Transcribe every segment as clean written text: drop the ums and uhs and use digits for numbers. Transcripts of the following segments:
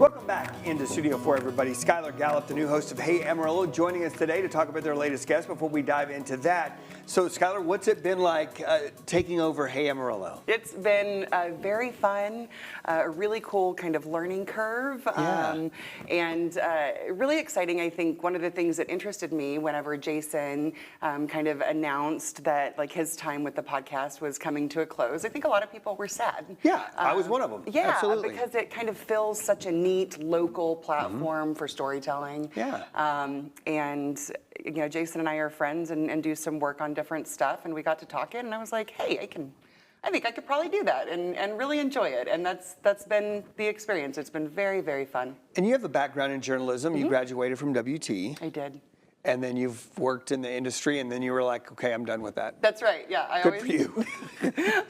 Welcome back into Studio 4, everybody. Skylar Gallop, the new host of Hey Amarillo, joining us today to talk about their latest guest. Before we dive into that, so Skylar, what's it been like taking over Hey Amarillo? It's been very fun, a really cool kind of learning curve, and really exciting. I think one of the things that interested me whenever Jason kind of announced that like his time with the podcast was coming to a close, I think a lot of people were sad. Yeah, I was one of them. Yeah, absolutely. Because it kind of fills such a neat local platform for storytelling. Yeah. And you know, Jason and I are friends and do some work on different stuff, and we got to talking, and I was like, hey, I think I could probably do that and really enjoy it. And that's been the experience. It's been very, very fun. And you have a background in journalism. You graduated from WT. I did. And then you've worked in the industry, and then you were like, okay, I'm done with that. That's right. Yeah. Good for you.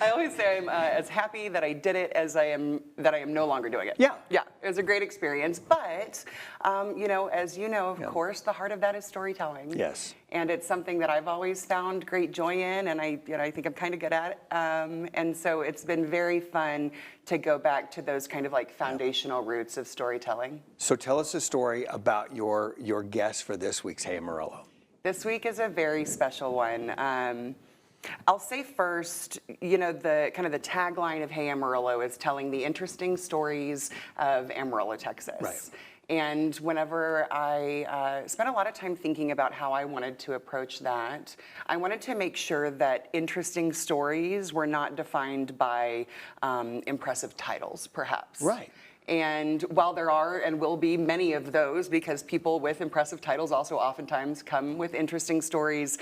I always say I'm as happy that I did it as I am no longer doing it. Yeah. Yeah. It was a great experience, but you know, as you know, of course, the heart of that is storytelling. Yes. And it's something that I've always found great joy in, and I think I'm kind of good at it. And so it's been very fun to go back to those kind of like foundational roots of storytelling. So tell us a story about your guest for this week's Hey Amarillo. This week is a very special one. I'll say first, you know, the kind of the tagline of Hey Amarillo is telling the interesting stories of Amarillo, Texas. Right. And whenever I spent a lot of time thinking about how I wanted to approach that, I wanted to make sure that interesting stories were not defined by impressive titles, perhaps. Right. And while there are and will be many of those, because people with impressive titles also oftentimes come with interesting stories,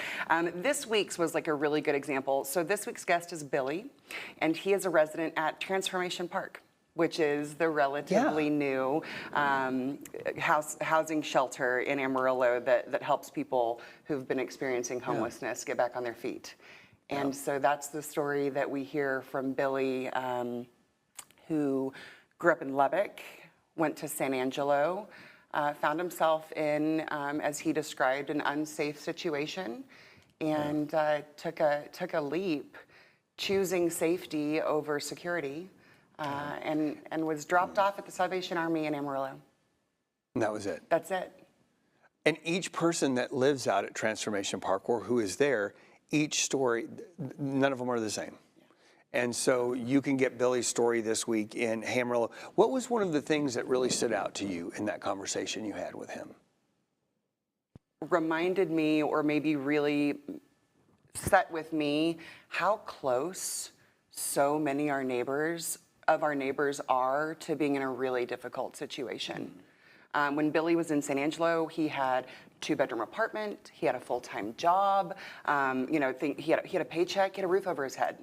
this week's was like a really good example. So this week's guest is Billy, and he is a resident at Transformation Park, which is the relatively new housing shelter in Amarillo that helps people who've been experiencing homelessness get back on their feet. And so that's the story that we hear from Billy, who grew up in Lubbock, went to San Angelo, found himself in, as he described, an unsafe situation, and took a leap, choosing safety over security. And was dropped off at the Salvation Army in Amarillo. And that was it. That's it. And each person that lives out at Transformation Park or who is there, each story, none of them are the same. Yeah. And so you can get Billy's story this week in Hey Amarillo. What was one of the things that really stood out to you in that conversation you had with him? Reminded me, or maybe really set with me, how close so many of our neighbors are to being in a really difficult situation. When Billy was in San Angelo, he had a 2-bedroom apartment, he had a full-time job, you know, he had a paycheck, he had a roof over his head,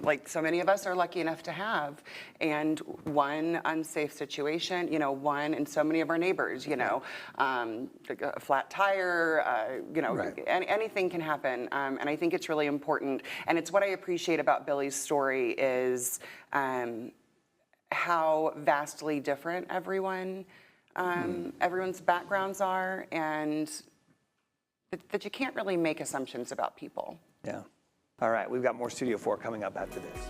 like so many of us are lucky enough to have. And one unsafe situation, you know, and so many of our neighbors, you know, a flat tire, you know, anything can happen. And I think it's really important. And it's what I appreciate about Billy's story is how vastly different everyone's backgrounds are, and that you can't really make assumptions about people. Yeah. All right, we've got more Studio 4 coming up after this.